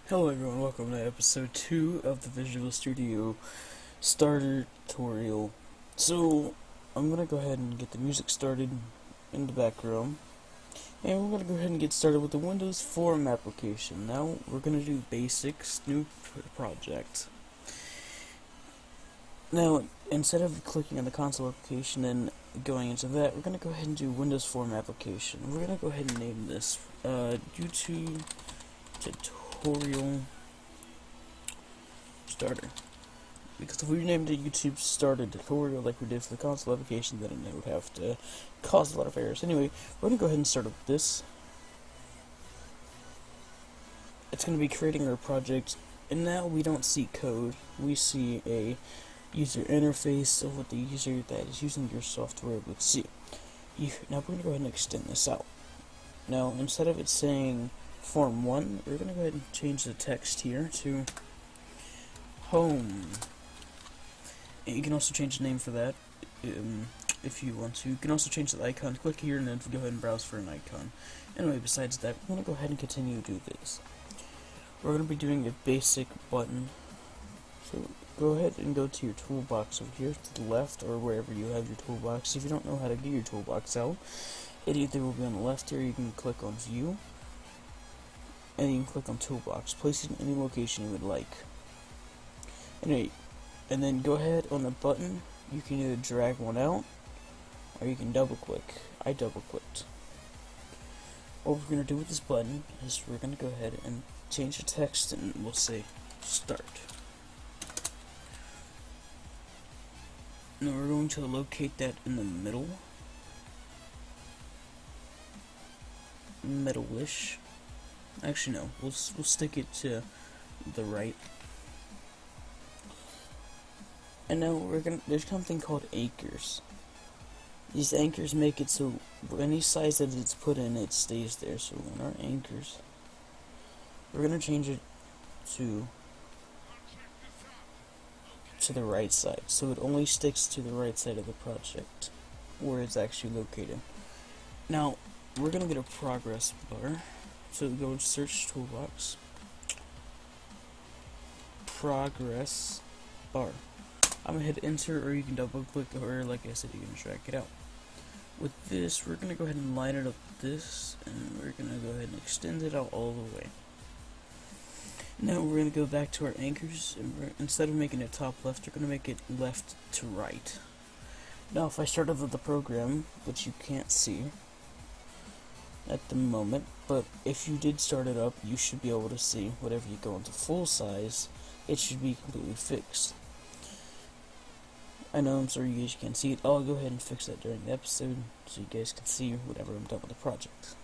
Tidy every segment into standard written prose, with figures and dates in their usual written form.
Hello everyone, welcome to episode 2 of the Visual Studio Starter Tutorial. So, I'm going to go ahead and get the music started in the background. And we're going to go ahead and get started with the Windows Form application. Now, we're going to do basics, new project. Now, instead of clicking on the console application and going into that, we're going to go ahead and do Windows Form application. We're going to go ahead and name this YouTube Tutorial Starter, because if we named it YouTube Starter Tutorial like we did for the console application, then it would have to cause a lot of errors. Anyway, we're going to go ahead and start with this. It's going to be creating our project, and now we don't see code, we see a user interface of what the user that is using your software would see. Now we're going to go ahead and extend this out. Now, instead of it saying Form 1, we're going to go ahead and change the text here to Home. And you can also change the name for that if you want to. You can also change the icon. Click here and then go ahead and browse for an icon. Anyway, besides that, we're going to go ahead and continue to do this. We're going to be doing a basic button. So go ahead and go to your toolbox over here to the left or wherever you have your toolbox. If you don't know how to get your toolbox out, it either will be on the left here, you can click on View, and you can click on Toolbox. Place it in any location you would like. Anyway, and then go ahead on the button. You can either drag one out, or you can double click. I double clicked. What we're going to do with this button is we're going to go ahead and change the text, and we'll say Start. Now we're going to locate that in the middle-ish. Actually, no. We'll stick it to the right. And now there's something called anchors. These anchors make it so any size that it's put in, it stays there. So in our anchors, we're gonna change it to the right side, so it only sticks to the right side of the project where it's actually located. Now we're gonna get a progress bar. So go to search toolbox, progress bar. I'm gonna hit enter, or you can double click, or like I said, you can drag it out. With this, we're gonna go ahead and line it up with this, and we're gonna go ahead and extend it out all the way. Now we're gonna go back to our anchors, and instead of making it top left, we're gonna make it left to right. Now if I start over the program, which you can't see at the moment, but if you did start it up, you should be able to see whatever you go into full size, it should be completely fixed. I know, I'm sorry you guys can't see it. I'll go ahead and fix that during the episode so you guys can see whenever I'm done with the project.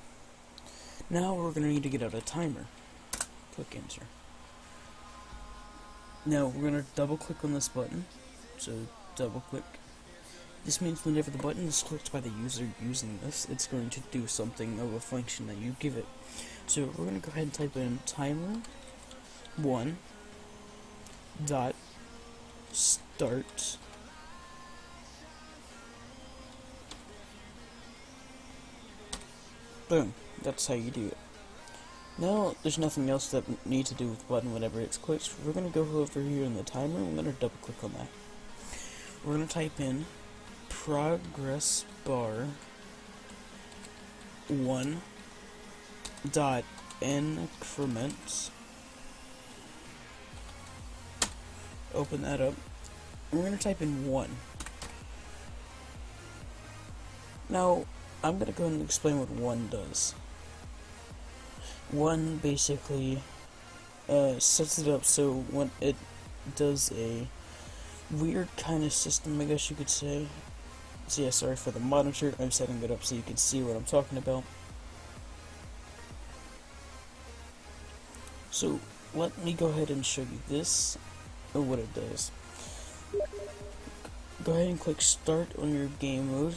Now we're going to need to get out a timer. Click enter. Now we're going to double click on this button. So double click. This means whenever the button is clicked by the user using this, it's going to do something of a function that you give it. So we're going to go ahead and type in timer 1 dot start boom. That's how you do it. Now there's nothing else that we need to do with the button whenever it's clicked. We're going to go over here in the timer, and we're going to double click on that. We're going to type in progress bar 1 dot increment. Open that up. And we're going to type in 1. Now I'm going to go ahead and explain what 1 does. 1 basically sets it up so when it does a weird kind of system, I guess you could say. So yeah, sorry for the monitor, I'm setting it up so you can see what I'm talking about. So let me go ahead and show you this, or what it does. Go ahead and click start on your game mode,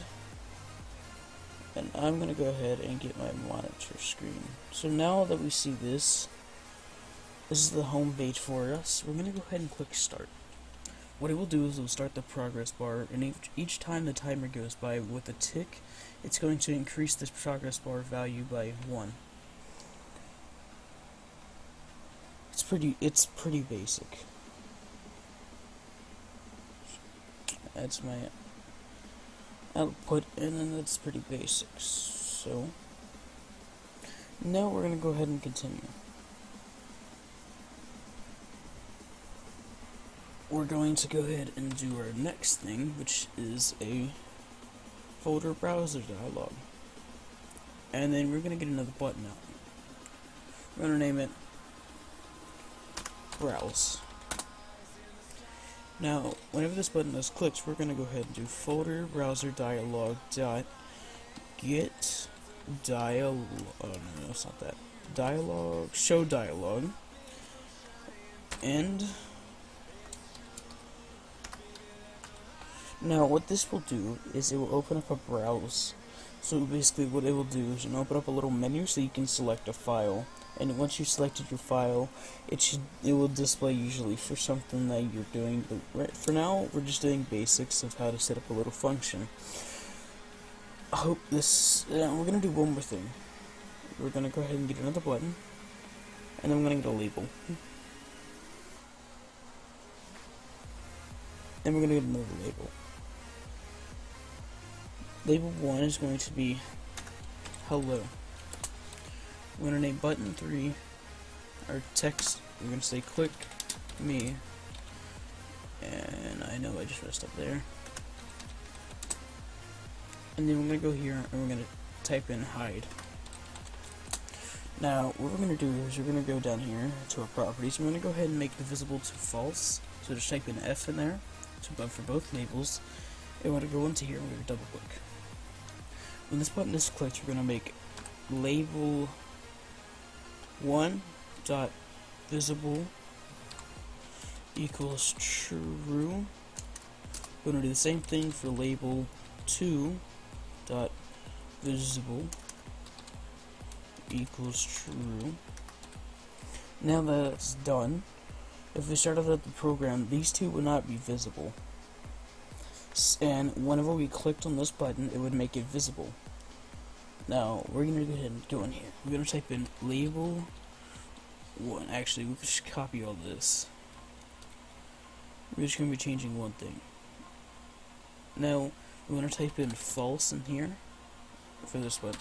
and I'm going to go ahead and get my monitor screen. So now that we see this is the home page for us. We're going to go ahead and click start. What it will do is it will start the progress bar, and each time the timer goes by with a tick, it's going to increase this progress bar value by 1. It's it's pretty basic. That's my output, and then that's pretty basic. So now we're gonna go ahead and continue. We're going to go ahead and do our next thing, which is a folder browser dialog. And then we're going to get another button out. We're going to name it Browse. Now, whenever this button is clicked, we're going to go ahead and do folder browser dialog dot get dialog. Oh no, it's not that. Dialog, show dialog. And now what this will do is it will open up a browse. So basically what it will do is open up a little menu so you can select a file. And once you've selected your file, it will display usually for something that you're doing. But right for now, we're just doing basics of how to set up a little function. I hope this. We're gonna do one more thing. We're gonna go ahead and get another button, and then we're gonna get a label. Then we're gonna get another label. Label 1 is going to be hello. We're going to name button 3 our text. We're going to say click me. And I know I just messed up there. And then we're going to go here and we're going to type in hide. Now what we're going to do is we're going to go down here to our properties. We're going to go ahead and make the visible to false. So just type in F in there. So for both labels. And we're going to go into here and we're going to double click. When this button is clicked, we're going to make label 1 dot visible equals true. We're going to do the same thing for label 2 dot visible equals true. Now that it's done, if we start out the program, these two would not be visible. And whenever we clicked on this button, it would make it visible. Now we're gonna go ahead and go in here. We're gonna type in label 1. Actually, we could just copy all this. We're just gonna be changing one thing. Now we're gonna type in false in here for this one.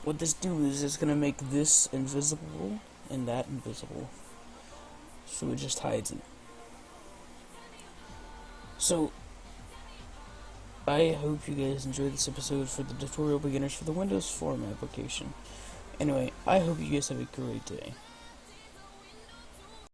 What this do is it's gonna make this invisible and that invisible, so it just hides it. So I hope you guys enjoyed this episode for the tutorial beginners for the Windows Form application. Anyway, I hope you guys have a great day.